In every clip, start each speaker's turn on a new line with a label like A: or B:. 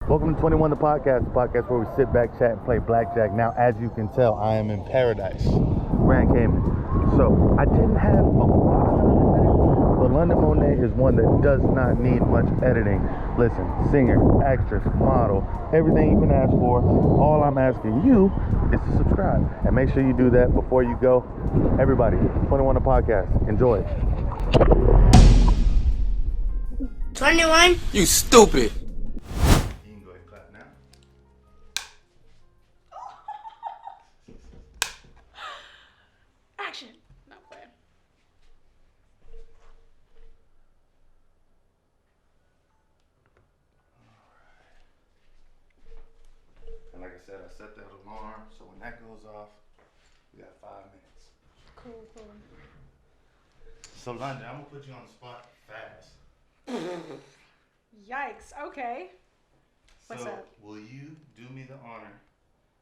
A: Welcome to 21 the podcast where we sit back, chat, and play Blackjack. Now, as you can tell, I am in paradise, Grand Cayman. So, I didn't have a lot, but London Monét is one that does not need much editing. Listen, singer, actress, model, everything you can ask for. All I'm asking you is to subscribe. And make sure you do that before you go. Everybody, 21 the podcast. Enjoy.
B: 21?
C: You stupid.
B: Action. Not bad.
A: And like I said, I set that alarm, so when that goes off, we got 5 minutes.
B: Cool.
A: So London, I'm gonna put you on the spot fast.
B: Yikes. Okay. What's
A: so,
B: up?
A: will you do me the honor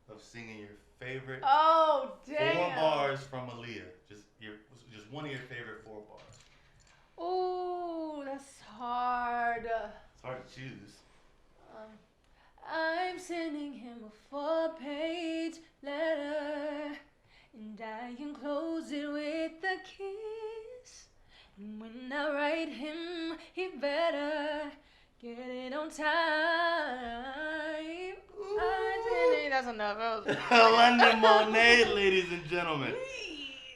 A: of singing your favorite
B: Oh, damn.
A: 4 bars from Aaliyah? Just one of your favorite 4 bars.
B: Ooh, that's hard.
A: It's hard to choose.
B: I'm sending him a 4-page letter, and I enclose it with a kiss. And when I write him, he better get it on time. That's enough.
A: London Monét, ladies and gentlemen.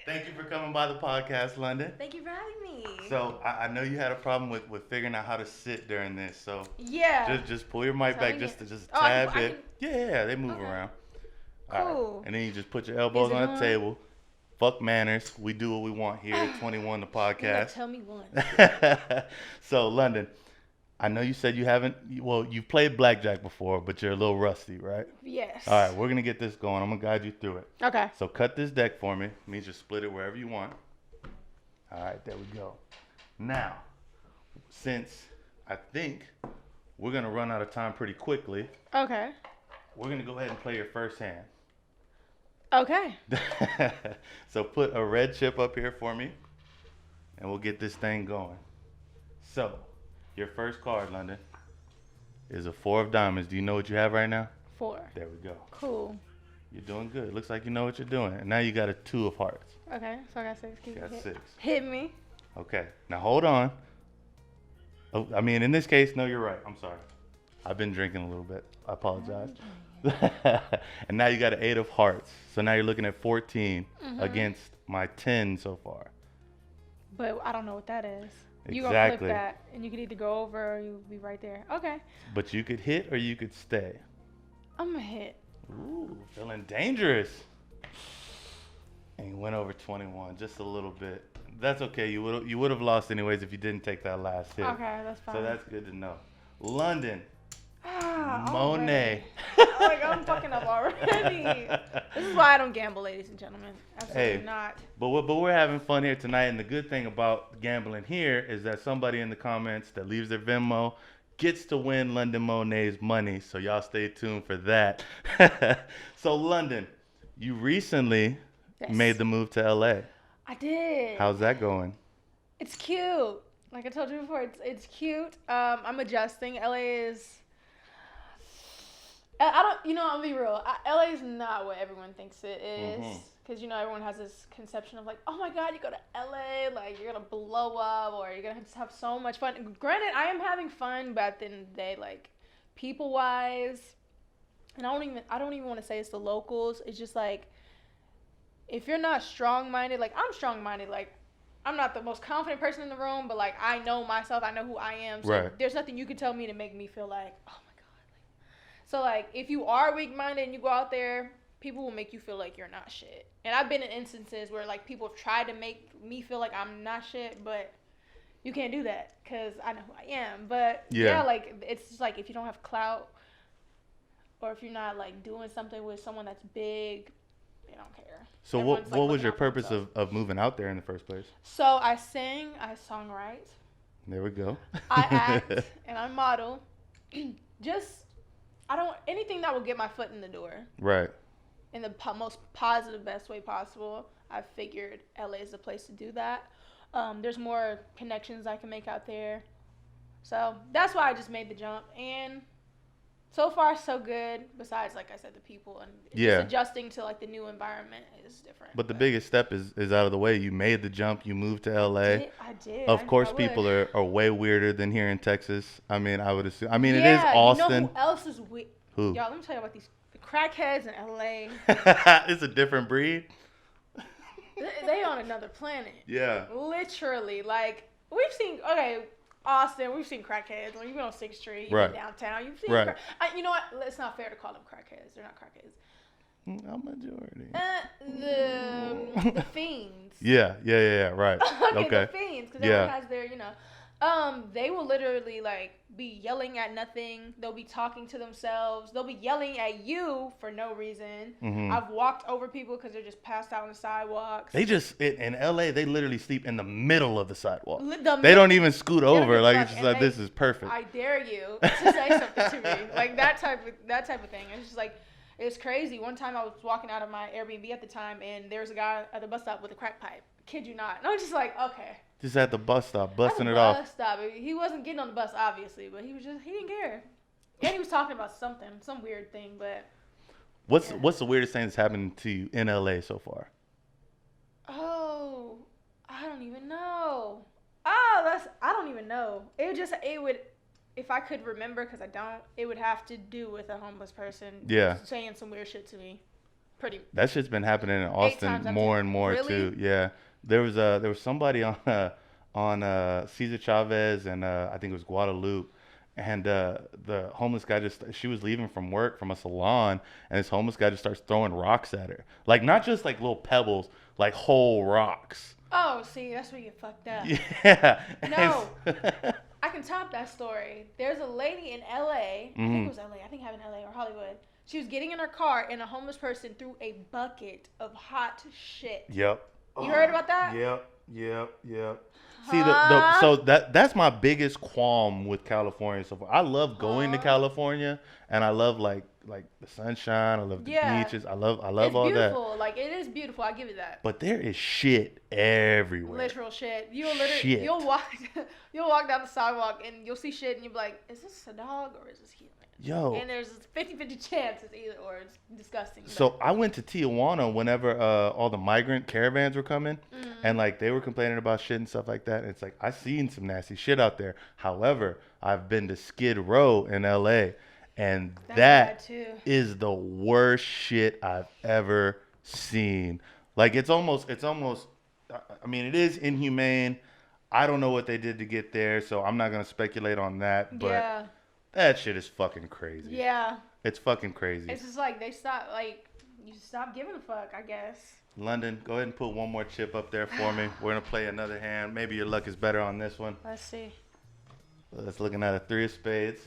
A: Thank you for coming by the podcast, London.
B: Thank you for having me.
A: So I know you had a problem with figuring out how to sit during this. So
B: yeah,
A: just pull your mic back just a
B: I
A: tad
B: can,
A: bit. Yeah, they move around. All
B: Cool.
A: right. And then you just put your elbows on the table. Fuck manners. We do what we want here at 21 the podcast.
B: Tell me once.
A: So London, I know you said you've played Blackjack before, but you're a little rusty, right?
B: Yes.
A: All right, we're going to get this going. I'm going to guide you through it.
B: Okay.
A: So cut this deck for me. It means you split it wherever you want. All right, there we go. Now, since I think we're going to run out of time pretty quickly,
B: Okay.
A: we're going to go ahead and play your first hand.
B: Okay.
A: So put a red chip up here for me, and we'll get this thing going. So, your first card, London, is a 4 of diamonds. Do you know what you have right now?
B: 4.
A: There we go.
B: Cool.
A: You're doing good. Looks like you know what you're doing. And now you got a 2 of hearts.
B: Okay, so I got 6.
A: You got 6.
B: Hit me.
A: Okay. Now hold on. Oh, I mean, in this case, no, you're right. I'm sorry. I've been drinking a little bit. I apologize. And now you got an 8 of hearts. So now you're looking at 14 against my 10 so far.
B: But I don't know what that is.
A: Exactly.
B: You gonna flip that, and you could either go over or you'll be right there. Okay.
A: But you could hit or you could stay.
B: I'm gonna hit.
A: Ooh, feeling dangerous. And you went over 21, just a little bit. That's okay. You would have lost anyways if you didn't take that last hit.
B: Okay, that's fine.
A: So that's good to know. London
B: Monét.
A: Monét.
B: Like, I'm fucking up already. This is why I don't gamble, ladies and gentlemen. Absolutely not.
A: But we're having fun here tonight, and the good thing about gambling here is that somebody in the comments that leaves their Venmo gets to win London Monét's money. So y'all stay tuned for that. So London, you recently made the move to LA.
B: I did.
A: How's that going?
B: It's cute. Like I told you before, it's cute. I'm adjusting. LA is. I'll be real. LA is not what everyone thinks it is. Because, everyone has this conception of like, oh my God, you go to LA, like you're going to blow up or you're going to just have so much fun. Granted, I am having fun, but at the end of the day, like people-wise, and I don't even want to say it's the locals. It's just like, if you're not strong-minded, like I'm strong-minded, like I'm not the most confident person in the room, but like I know myself, I know who I am. So there's nothing you can tell me to make me feel like, oh my God. So, like, if you are weak-minded and you go out there, people will make you feel like you're not shit. And I've been in instances where, like, people have tried to make me feel like I'm not shit, but you can't do that because I know who I am. But, yeah, like, it's just, like, if you don't have clout or if you're not, like, doing something with someone that's big, they don't care.
A: So what was your purpose of moving out there in the first place?
B: So I sing, I songwrite.
A: There we go.
B: I act, and I model. Anything that will get my foot in the door.
A: Right.
B: In the most positive, best way possible. I figured LA is the place to do that. There's more connections I can make out there. So that's why I just made the jump. And So far, so good. Besides, like I said, the people and just adjusting to like the new environment is different.
A: But the biggest step is out of the way. You made the jump. You moved to LA.
B: I did.
A: Of course, people are way weirder than here in Texas. I mean, I would assume. I mean, it is Austin.
B: You know who else is weird?
A: Who?
B: Y'all, let me tell you about these crackheads in LA.
A: It's a different breed.
B: They on another planet.
A: Yeah.
B: Literally, like we've seen. Okay. Austin, we've seen crackheads. When you've been on 6th Street, you've been downtown, you've seen you know what? It's not fair to call them crackheads. They're not crackheads.
A: A majority.
B: The fiends.
A: Yeah, right. Okay.
B: The fiends, because everyone has their, they will literally, like, be yelling at nothing. They'll be talking to themselves. They'll be yelling at you for no reason. Mm-hmm. I've walked over people because they're just passed out on the sidewalks.
A: They just, in LA, they literally sleep in the middle of the sidewalk. They don't even scoot over. Like, it's just like, this is perfect.
B: I dare you to say something to me. Like, that type of thing. It's just like, it's crazy. One time I was walking out of my Airbnb at the time, and there was a guy at the bus stop with a crack pipe. Kid you not. And I was just like, okay.
A: Just at the bus stop, busting it off.
B: Bus stop. He wasn't getting on the bus, obviously, but he didn't care. And he was talking about some weird thing, but.
A: What's the weirdest thing that's happened to you in LA so far?
B: Oh, I don't even know. I don't even know. It would, if I could remember, because I don't, it would have to do with a homeless person saying some weird shit to me.
A: That shit's been happening in Austin more and more too. Yeah. There was somebody on Cesar Chavez and I think it was Guadalupe, and the homeless guy she was leaving from work from a salon, and this homeless guy just starts throwing rocks at her, like not just like little pebbles, like whole rocks.
B: Oh, see, that's where you fucked up.
A: Yeah.
B: No, I can top that story. There's a lady in LA. I think it was LA. I think it happened in LA or Hollywood. She was getting in her car, and a homeless person threw a bucket of hot shit.
A: Yep.
B: You heard about that?
A: Yep. See, so that's my biggest qualm with California so far. I love going to California, and I love like the sunshine. I love the beaches. I love all that. It's
B: beautiful. Like, it is beautiful. I give you that.
A: But there is shit everywhere.
B: Literal shit. You'll walk down the sidewalk and you'll see shit and you'll be like, is this a dog or is this human?
A: Yo.
B: And there's a 50-50 chance it's either or. It's disgusting.
A: So I went to Tijuana whenever all the migrant caravans were coming, and like they were complaining about shit and stuff like that. And it's like, I seen some nasty shit out there. However, I've been to Skid Row in LA, and that is the worst shit I've ever seen. Like it's almost. I mean, it is inhumane. I don't know what they did to get there, so I'm not gonna speculate on that. But that shit is fucking crazy.
B: Yeah.
A: It's fucking crazy.
B: It's just like you stop giving a fuck, I guess.
A: London, go ahead and put one more chip up there for me. We're going to play another hand. Maybe your luck is better on this one.
B: Let's see.
A: Let's looking at a 3 of spades.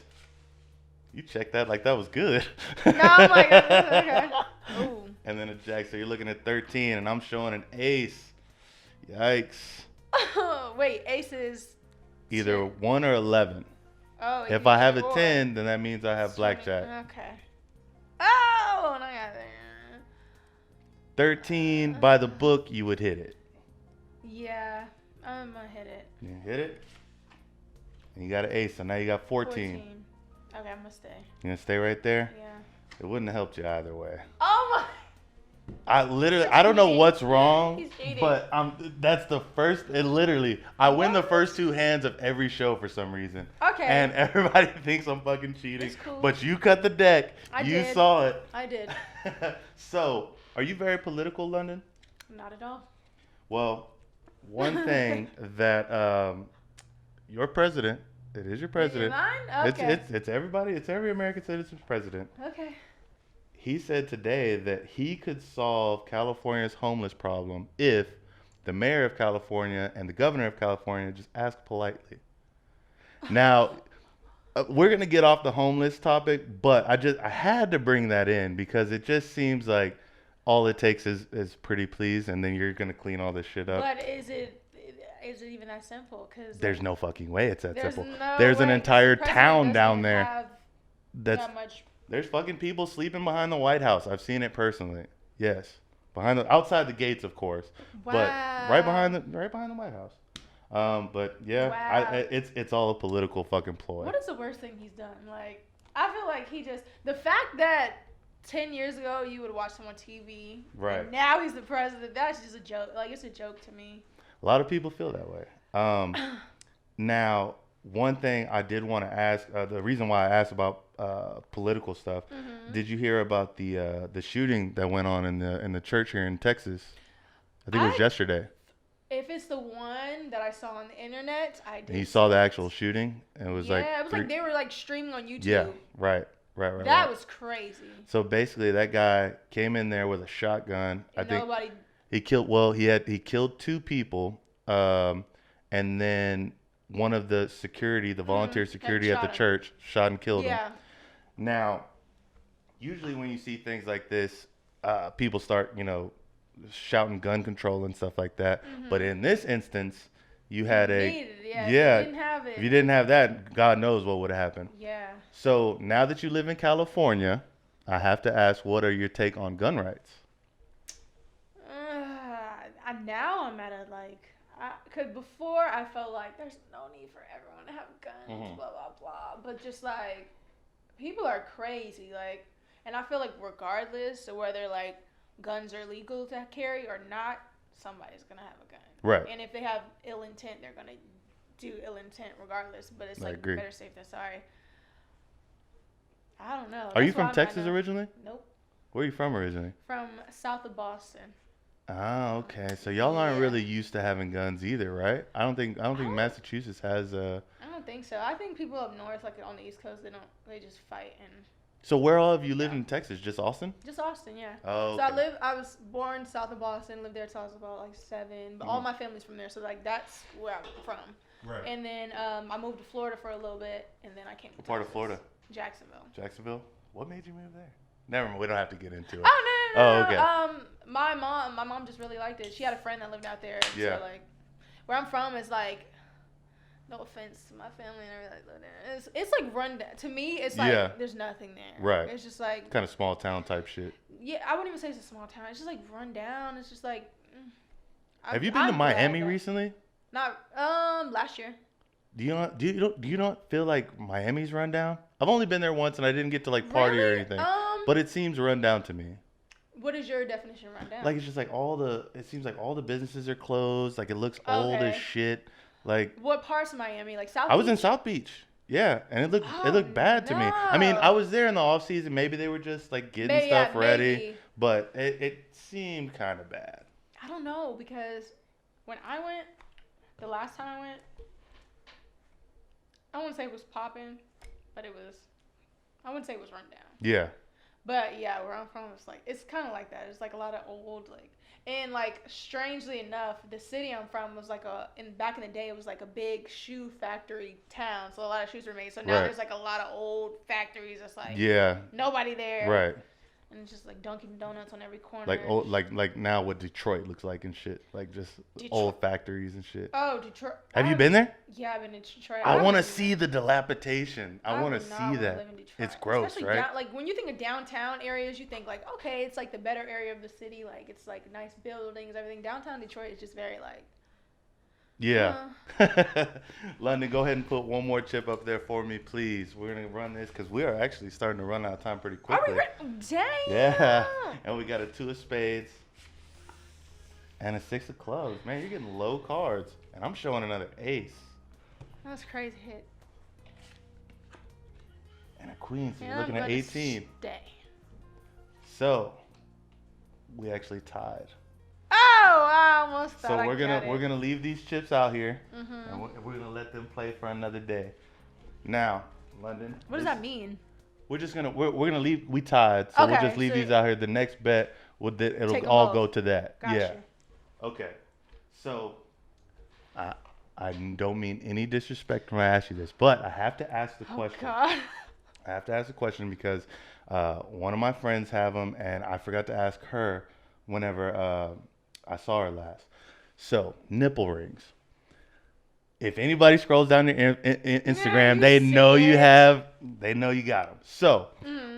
A: You checked that like that was good.
B: No, I'm like, okay. Ooh.
A: And then a jack. So you're looking at 13, and I'm showing an ace. Yikes.
B: Wait, ace is
A: either 1 or 11.
B: Oh,
A: if I have a 10, then that means I have blackjack.
B: Okay. Oh, and I got that.
A: 13, by the book, you would hit it.
B: Yeah, I'm going to hit it.
A: You hit it? And you got an ace, so now you got 14.
B: Okay, I'm going to stay.
A: You going to stay right there?
B: Yeah.
A: It wouldn't have helped you either way.
B: Oh, my.
A: I don't know what's wrong, but that's the first. I win the first 2 hands of every show for some reason.
B: Okay.
A: And everybody thinks I'm fucking cheating. Cool. But you cut the deck. You saw it.
B: I did.
A: So, are you very political, London?
B: Not at all.
A: Well, one thing that your president, it is your president.
B: Is it mine? Okay.
A: It's everybody. It's every American citizen's president.
B: Okay.
A: He said today that he could solve California's homeless problem if the mayor of California and the governor of California just ask politely. Now, we're going to get off the homeless topic, but I had to bring that in because it just seems like all it takes is pretty please, and then you're going to clean all this shit up.
B: But is it even that simple? Cause
A: there's no fucking way it's that simple.
B: No
A: there's
B: way.
A: An entire town down there.
B: That much.
A: There's fucking people sleeping behind the White House. I've seen it personally. Yes, outside the gates, of course, but right behind the White House. But yeah, it's all a political fucking ploy.
B: What is the worst thing he's done? Like, I feel like the fact that 10 years ago you would watch him on TV,
A: Right?
B: And now he's the president. That's just a joke. Like, it's a joke to me.
A: A lot of people feel that way. Now, one thing I did want to ask, the reason why I asked about political stuff, did you hear about the shooting that went on in the church here in Texas? I think it was yesterday.
B: If it's the one that I saw on the internet, I did.
A: And you saw the actual shooting, and it was like
B: it was like they were like streaming on YouTube.
A: Yeah, right.
B: That was crazy.
A: So basically, that guy came in there with a shotgun.
B: And
A: I think he killed. Well, he killed 2 people, and then one of the volunteer security at the church, shot and killed him. Now, usually when you see things like this, people start, shouting gun control and stuff like that. But in this instance, you had
B: you didn't have it.
A: If you didn't have that, God knows what would have happened.
B: Yeah.
A: So now that you live in California, I have to ask, what are your take on gun rights?
B: Now I'm at a because before I felt like there's no need for everyone to have guns, blah blah blah. But just like people are crazy, and I feel like regardless of whether guns are legal to carry or not, somebody's gonna have a gun.
A: Right.
B: And if they have ill intent, they're gonna do ill intent regardless. But it's better safe than sorry. I don't know.
A: Are you from Texas originally?
B: Nope.
A: Where are you from originally?
B: From south of Boston.
A: Ah, okay. So y'all aren't really used to having guns either, right? I don't think Massachusetts has a.
B: I don't think so. I think people up north, on the East Coast, they just fight and.
A: So where all have you lived in Texas? Just Austin?
B: Just Austin, yeah.
A: Oh.
B: Okay. So I was born south of Boston, lived there till I was about 7, but all my family's from there, so that's where I'm from.
A: Right.
B: And then I moved to Florida for a little bit, and then I came to
A: What part of Florida?
B: Jacksonville.
A: Jacksonville? What made you move there? Never mind. We don't have to get into it.
B: Oh, no.
A: Okay.
B: My mom just really liked it. She had a friend that lived out there.
A: Yeah.
B: So, where I'm from is no offense to my family and everything live there. It's run down. To me, it's there's nothing there.
A: Right.
B: It's just
A: kind of small town type shit.
B: Yeah, I wouldn't even say it's a small town. It's just run down. It's just
A: Have you been to Miami recently?
B: Not last year.
A: Do you not feel like Miami's run down? I've only been there once and I didn't get to party or anything. But it seems run down to me.
B: What is your definition of run down?
A: It's just it seems like all the businesses are closed. It looks old as shit.
B: What parts of Miami? South Beach?
A: I was in South Beach. Yeah, and it looked bad to me. I mean, I was there in the off season. Maybe they were just getting stuff ready, but it seemed kind of bad.
B: I don't know, because when I went, the last time I went, I wouldn't say it was popping, but I wouldn't say it was run down.
A: Yeah.
B: But yeah, where I'm from, it's kind of like that. It's a lot of old and strangely enough, the city I'm from was back in the day, it was a big shoe factory town. So a lot of shoes were made. So now there's a lot of old factories. It's nobody there.
A: Right.
B: And it's just Dunkin' Donuts on every corner.
A: Like now what Detroit looks like and shit. Just old factories and shit.
B: Oh, Detroit.
A: Have you been there?
B: Yeah, I've been to Detroit.
A: I want to see the dilapidation. I want to see that. It's gross,
B: especially
A: right?
B: When you think of downtown areas, you think okay, it's the better area of the city. It's nice buildings, everything. Downtown Detroit is just very
A: Yeah. London, go ahead and put one more chip up there for me, please. We're going to run this because we are actually starting to run out of time pretty quickly.
B: Dang.
A: Yeah. And we got a 2 of spades and a 6 of clubs. Man, you're getting low cards. And I'm showing another ace.
B: That's a crazy hit.
A: And a queen, so you're looking at 18.
B: Stay.
A: So, we actually tied.
B: Oh, I almost thought
A: So we're gonna leave these chips out here, and we're gonna let them play for another day. Now, London.
B: What does that mean?
A: We're gonna leave. We tied, so we'll just leave these out here. The next bet it'll all go to that.
B: Gotcha.
A: Yeah. Okay. So, I don't mean any disrespect when I ask you this, but I have to ask the question.
B: God.
A: I have to ask the question because one of my friends have them, and I forgot to ask her whenever I saw her last. So, nipple rings. If anybody scrolls down your Instagram, they know you got them. So,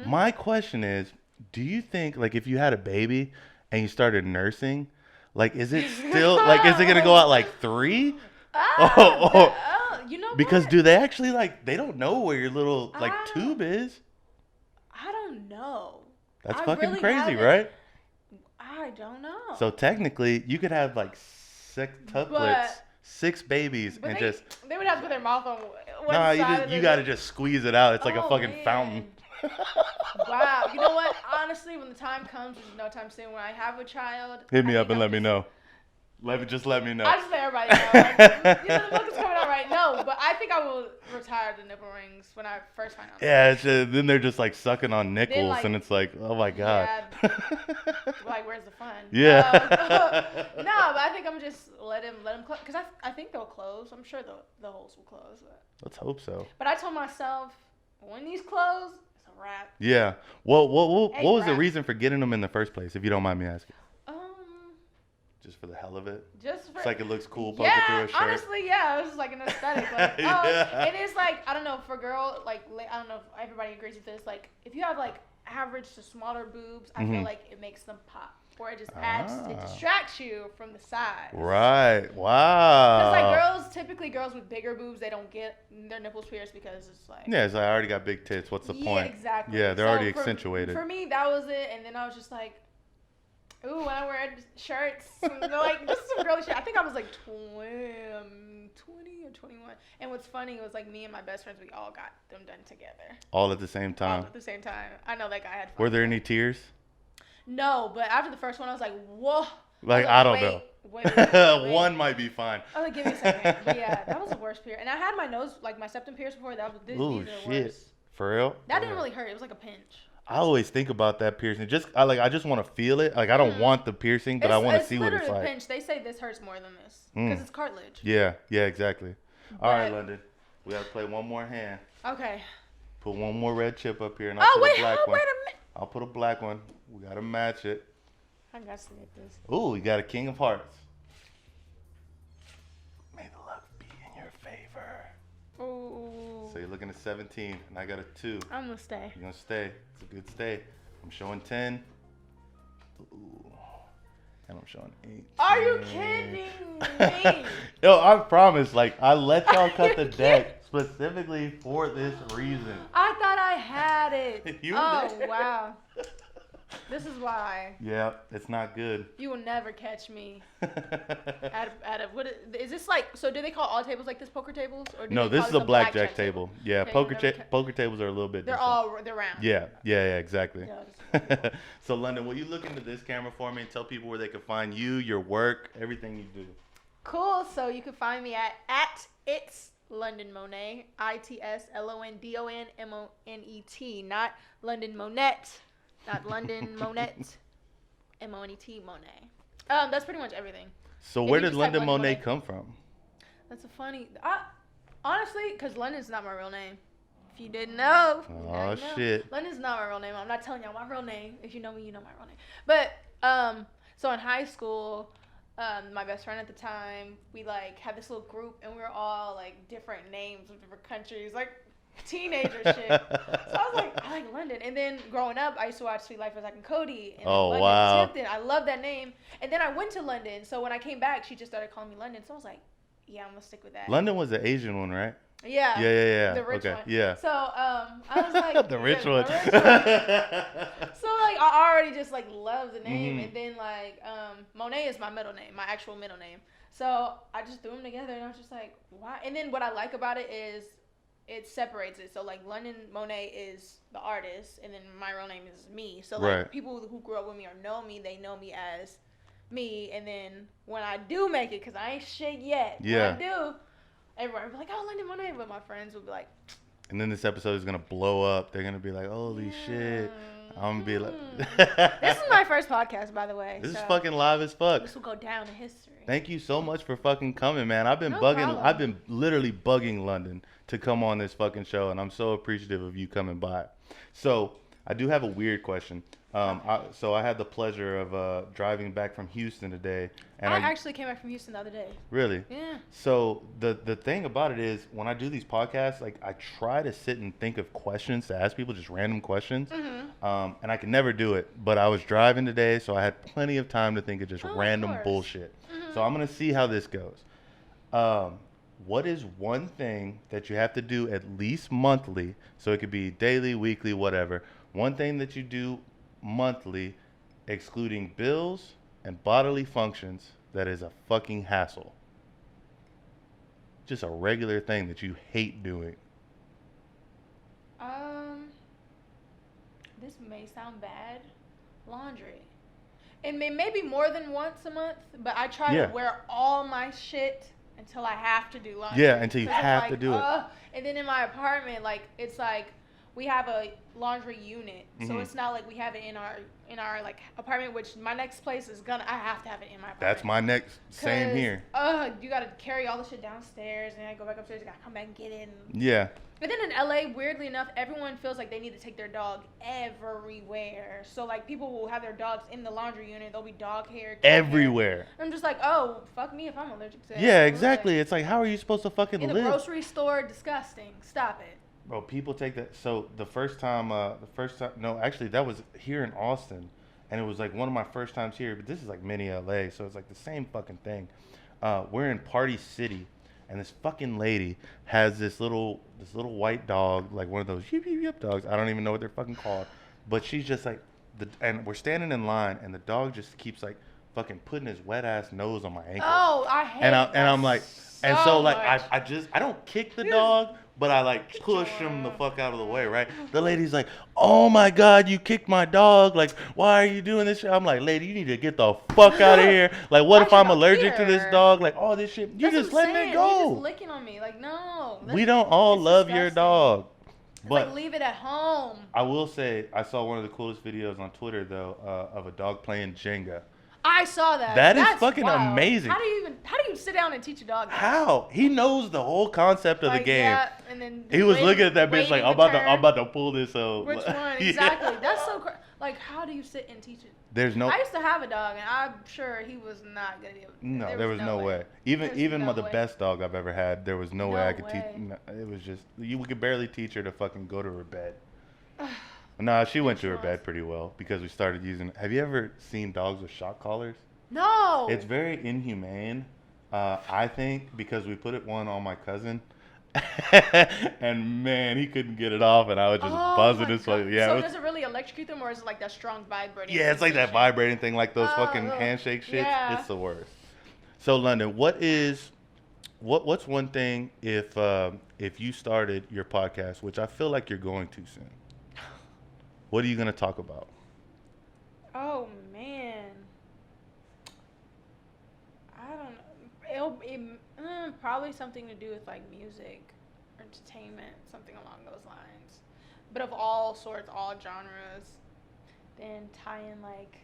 A: my question is, do you think, if you had a baby and you started nursing, is it still, is it going to go out 3?
B: You know
A: because
B: what?
A: do they actually, they don't know where your little, tube is?
B: know.
A: That's
B: I
A: fucking
B: really
A: crazy,
B: haven't.
A: right?
B: I don't know.
A: So technically, you could have like 6 babies,
B: But
A: and just
B: they would have to put their mouth on one
A: nah.
B: side.
A: You gotta just squeeze it out. It's like a
B: Oh,
A: fucking
B: man.
A: fountain.
B: Wow. You know what? Honestly, when the time comes, which is no time soon, when I have a child,
A: Hit me
B: I
A: up
B: think
A: and
B: I'm
A: let me
B: just-
A: know. Let me know.
B: I just let everybody know. Like, you know, the milk is coming out right. No, but I think I will retire the nipple rings when I first find out.
A: Yeah, it's just, then they're just like sucking on nickels,
B: like-
A: and it's like, oh my god.
B: Yeah. Like, where's the fun?
A: Yeah.
B: No, but I think I'm just let him close because I think they'll close. I'm sure the holes will close.
A: Let's hope so.
B: But I told myself when these close, it's a wrap.
A: Yeah. What was the
B: wrap.
A: reason for getting them in the first place, if you don't mind me asking? Just for the hell of it?
B: Just for
A: It's like it looks cool poking through a shirt.
B: Honestly, yeah, it was just like an aesthetic. Like,
A: Yeah.
B: It is like, I don't know, for girl, like, I don't know if everybody agrees with this. Like, if you have like average to smaller boobs, I feel like it makes them pop. Or it just adds, it distracts you from the size.
A: Right. Wow.
B: Because like typically girls with bigger boobs, they don't get their nipples pierced because it's like.
A: Yeah, it's like I already got big tits. What's the point?
B: Exactly.
A: Yeah, they're already
B: for
A: accentuated.
B: For me, that was it. And then I was just like, ooh, when I wear shirts, like just some girly shit. I think I was like 20 or 21. And what's funny was like me and my best friends, we all got them done together.
A: All at the same time.
B: All at the same time. I know that guy had fun.
A: Were there any tears?
B: No, but after the first one, I was like, whoa.
A: Like, I don't know.
B: Wait.
A: One might be fine.
B: I was like, give me a second. But yeah, that was the worst pierce. And I had my nose, like my septum pierced before. That was these are the worst.
A: For real?
B: That didn't really hurt. It was like a pinch.
A: I always think about that piercing. I just want to feel it. Like I don't want the piercing, but I want to see what it's
B: literally
A: like.
B: a pinch. They say this hurts more than this because it's cartilage.
A: Yeah, exactly. All right, London. We gotta play one more hand.
B: Okay.
A: Put one more red chip up here, and I'll put a black one.
B: Wait a minute.
A: I'll put a black one. We gotta match it.
B: I got to get this.
A: Ooh, we got a King of Hearts. May the luck be in your favor.
B: Ooh.
A: So you're looking at 17, and I got a 2.
B: I'm gonna stay.
A: You're gonna stay. It's a good stay. I'm showing 10. Ooh. And I'm showing 18.
B: Are you kidding me?
A: Yo, I promise. Like, I let y'all cut the deck specifically for this reason.
B: I thought I had it.
A: You did.
B: Wow. This is why.
A: Yeah, it's not good.
B: You will never catch me. What is this like? So do they call all tables like this poker tables? Or do
A: No,
B: they
A: this
B: call
A: is a
B: this
A: blackjack table. Yeah,
B: Okay,
A: poker tables are a little bit
B: they're
A: different.
B: they're round.
A: Yeah, exactly.
B: Yeah,
A: So, London, will you look into this camera for me and tell people where they can find you, your work, everything you do?
B: Cool. So you can find me at It's London Monét, ITSLONDONMONET, not London Monét, not London Monét, MONET Monet. That's pretty much everything.
A: So
B: If
A: where
B: you
A: did
B: just type
A: London
B: London
A: Monét
B: Monét.
A: come from?
B: That's a funny. Honestly, because London's not my real name. If you didn't know.
A: Oh, shit.
B: London's not my real name. I'm not telling y'all my real name. If you know me, you know my real name. But so in high school, my best friend at the time, we like had this little group, and we were all like different names of different countries, like teenager shit. So I was like, I like London. And then growing up, I used to watch Sweet Life of Zack and Cody. And
A: Oh,
B: London
A: wow.
B: Tipton. I love that name. And then I went to London. So when I came back, she just started calling me London. So I was like, yeah, I'm gonna stick with that.
A: London was the Asian one, right?
B: Yeah.
A: Yeah.
B: The rich
A: okay.
B: one.
A: Yeah.
B: So I was like
A: The rich one.
B: So like I already just like love the name, and then like Monet is my middle name, my actual middle name. So I just threw them together, and I was just like, why? And then what I like about it is it separates it. So like London Monét is the artist, and then my real name is me. So like people who grew up with me or know me, they know me as me. And then when I do make it, because I ain't shit yet.
A: Yeah.
B: When I do, everyone will be like, oh, London Monét. But my friends will be like.
A: And then this episode is gonna blow up. They're gonna be like, "Holy shit!" I'm gonna be like,
B: This is my first podcast, by the way.
A: This is fucking live as fuck.
B: This will go down in history.
A: Thank you so much for fucking coming, man. I've been
B: No
A: bugging.
B: problem.
A: I've been literally bugging London to come on this fucking show, and I'm so appreciative of you coming by. So I do have a weird question. I had the pleasure of driving back from Houston today, and
B: I actually came back from Houston the other day.
A: Really?
B: Yeah.
A: So the thing about it is, when I do these podcasts, like I try to sit and think of questions to ask people, just random questions, and I can never do it. But I was driving today, so I had plenty of time to think of just random bullshit. So I'm gonna see how this goes. What is one thing that you have to do at least monthly, so it could be daily, weekly, whatever, One thing that you do monthly, excluding bills and bodily functions, that is a fucking hassle. Just a regular thing that you hate doing.
B: This may sound bad. Laundry. And maybe more than once a month, but I try to wear all my shit until I have to do laundry.
A: Yeah, until you have to do it.
B: And then in my apartment, like, it's like we have a laundry unit, so it's not like we have it in our like apartment. Which my next place is I have to have it in my apartment.
A: That's my next. Same here.
B: You gotta carry all the shit downstairs, and I go back upstairs. I gotta come back and get it.
A: Yeah.
B: But then in LA, weirdly enough, everyone feels like they need to take their dog everywhere. So like people will have their dogs in the laundry unit. There'll be dog hair
A: everywhere.
B: I'm just like, oh, fuck me if I'm allergic to it.
A: Yeah, exactly. It's like, how are you supposed to fucking live?
B: In the grocery store, disgusting. Stop it.
A: Bro, people take that. So the first time, no, actually that was here in Austin, and it was like one of my first times here. But this is like mini LA, so it's like the same fucking thing. We're in Party City. And this fucking lady has this little white dog, like one of those yip yip yip dogs. I don't even know what they're fucking called, but she's just like and we're standing in line, and the dog just keeps like fucking putting his wet ass nose on my ankle.
B: Oh, I hate that.
A: And I'm like,
B: so
A: and so like
B: much.
A: I don't kick the dog, but I like push him the fuck out of the way, right? The lady's like, oh my God, you kicked my dog. Like, why are you doing this shit? I'm like, lady, you need to get the fuck out of here. Like, what if I'm allergic to this dog? Like, all this shit. You just let me go.
B: You're just licking on me. Like, no.
A: We don't all love your dog. But
B: like, leave it at home.
A: I will say, I saw one of the coolest videos on Twitter, though, of a dog playing Jenga.
B: I saw that.
A: That's fucking wild. Amazing.
B: How do you sit down and teach a dog that?
A: How? He knows the whole concept of the game.
B: Yeah, and then
A: he was looking at that bitch like, I'm about to pull this up.
B: Which one? Exactly. Yeah. That's so crazy. Like, how do you sit and teach it?
A: There's no.
B: I used to have a dog, and I'm sure he was not gonna be able to.
A: No, there was no way. Even the best dog I've ever had, there was no way I could teach. No, it was just we could barely teach her to fucking go to her bed. Nah, she went to her bed pretty well because we started using. Have you ever seen dogs with shock collars?
B: No.
A: It's very inhumane, I think, because we put one on my cousin. And man, he couldn't get it off, and I was just buzzing his way. Yeah.
B: So does it really electrocute them, or is it like that strong vibrating?
A: Yeah, it's like that vibrating thing, like those fucking handshake shits. Yeah. It's the worst. So London, what's one thing if you started your podcast, which I feel like you're going to soon? What are you gonna talk about?
B: Oh man, I don't know. Probably something to do with like music, entertainment, something along those lines. But of all sorts, all genres. Then tie in like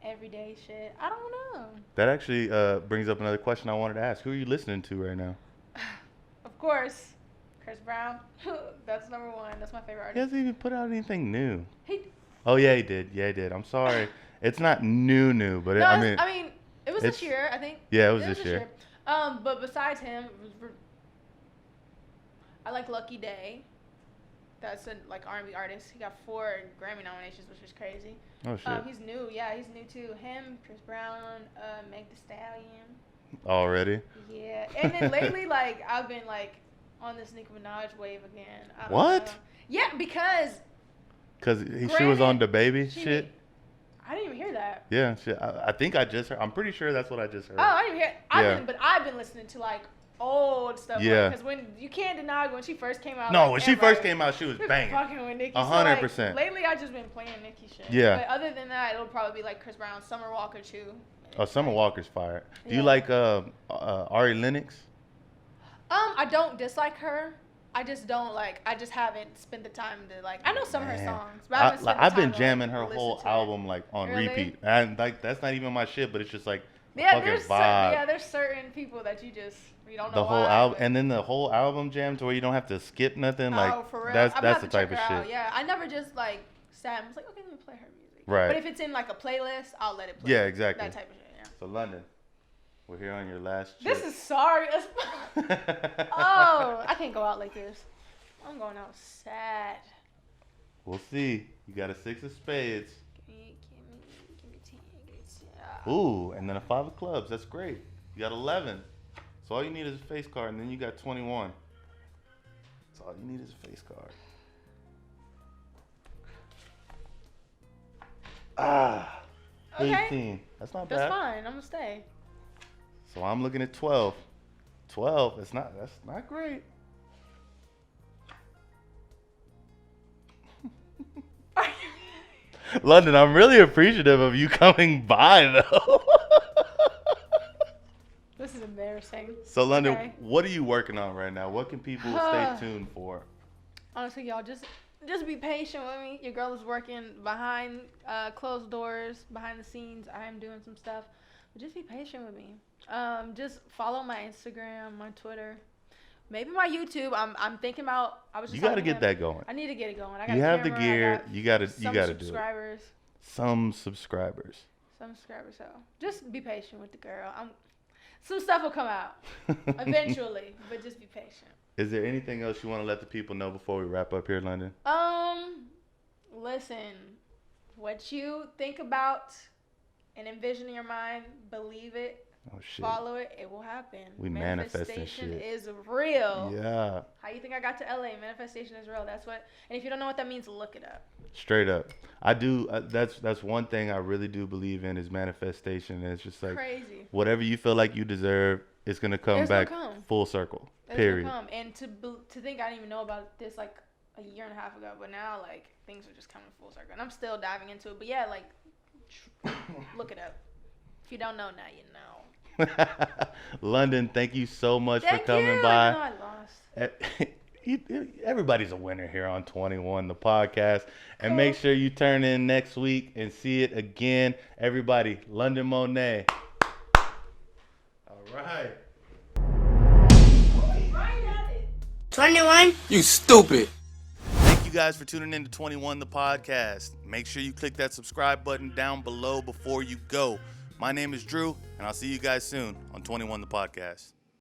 B: everyday shit. I don't know.
A: That actually brings up another question I wanted to ask. Who are you listening to right now?
B: Of course, Chris Brown. That's number one. That's my favorite artist.
A: He hasn't even put out anything new. Oh yeah, he did. Yeah, he did. I'm sorry. It's not new, but I mean,
B: it was this year, I think.
A: Yeah, it was this year.
B: But besides him, I like Lucky Day. That's a like R&B artist. He got 4 Grammy nominations, which is crazy.
A: Oh shit.
B: He's new. Yeah, he's new too. Him, Chris Brown, Meg Thee Stallion.
A: Already?
B: Yeah, and then lately, like I've been like on this Nicki Minaj wave again.
A: What?
B: Yeah, because
A: she was on the baby shit.
B: I didn't even hear that.
A: Yeah, shit. I think I just heard. I'm pretty sure that's what I just heard.
B: Oh, I didn't hear it. I've been listening to like old stuff.
A: Yeah.
B: Because when you can't deny when she first came out.
A: No, when she first came out, she was banging.
B: Fucking with Nicki.
A: 100%.
B: So, like, lately, I just been playing Nicki shit.
A: Yeah.
B: But other than that, it'll probably be like Chris Brown, Summer Walker too.
A: Oh, Summer Walker's fire. Do you like Ari Lennox?
B: I don't dislike her. I just don't like. I just haven't spent the time to like. I know some of her songs, but
A: I've been jamming her whole album like on repeat, and like that's not even my shit, but it's just like
B: there's certain people that you don't know
A: the whole album, and then the whole album jam to where you don't have to skip nothing. Like
B: for real.
A: That's the type of shit.
B: Yeah, I never just like sat and was like, okay, let me play her music.
A: Right.
B: But if it's in like a playlist, I'll let it play.
A: Yeah, exactly.
B: That type of shit. Yeah.
A: So London. We're here on your last trip.
B: This is sorry. Oh, I can't go out like this. I'm going out sad.
A: We'll see. You got a 6 of spades.
B: Give me 10.
A: Ooh, and then a 5 of clubs. That's great. You got 11. So all you need is a face card, and then you got 21. So all you need is a face card.
B: Okay.
A: 18. That's not bad.
B: That's fine. I'm gonna stay.
A: So I'm looking at 12. 12. That's not great. London, I'm really appreciative of you coming by, though.
B: This is embarrassing.
A: So, London,
B: Okay.
A: what are you working on right now? What can people stay tuned for?
B: Honestly, y'all, just be patient with me. Your girl is working behind closed doors, behind the scenes. I am doing some stuff, but just be patient with me. Just follow my Instagram, my Twitter, maybe my YouTube. I'm thinking about. I was just.
A: You got to get that going.
B: I need to get it going. I got
A: You
B: a
A: have the
B: camera,
A: gear. You got to do it.
B: Subscribers.
A: Some subscribers.
B: So just be patient with the girl. Some stuff will come out eventually, but just be patient.
A: Is there anything else you want to let the people know before we wrap up here, London?
B: Listen, what you think about and envision in your mind, believe it.
A: Oh shit.
B: Follow it, it will happen.
A: We manifesting
B: Manifestation
A: shit.
B: is real.
A: Yeah.
B: How you think I got to LA? Manifestation is real. That's what. And if you don't know what that means, look it up.
A: Straight up. I do. That's one thing I really do believe in is manifestation. And it's just like
B: Crazy.
A: whatever you feel like you deserve, it's gonna come back full circle. Period.
B: Gonna come. And to think I didn't even know about this like a year and a half ago, but now like things are just coming full circle, and I'm still diving into it. But yeah, like look it up. If you don't know now, you know.
A: London, thank you so much for coming by.
B: I lost.
A: Everybody's a winner here on 21 the podcast, and make sure you turn in next week and see it again. Everybody, London Monét. All right.
C: 21? You stupid.
A: Thank you guys for tuning in to 21 the podcast. Make sure you click that subscribe button down below before you go. My name is Drew, and I'll see you guys soon on 21 the podcast.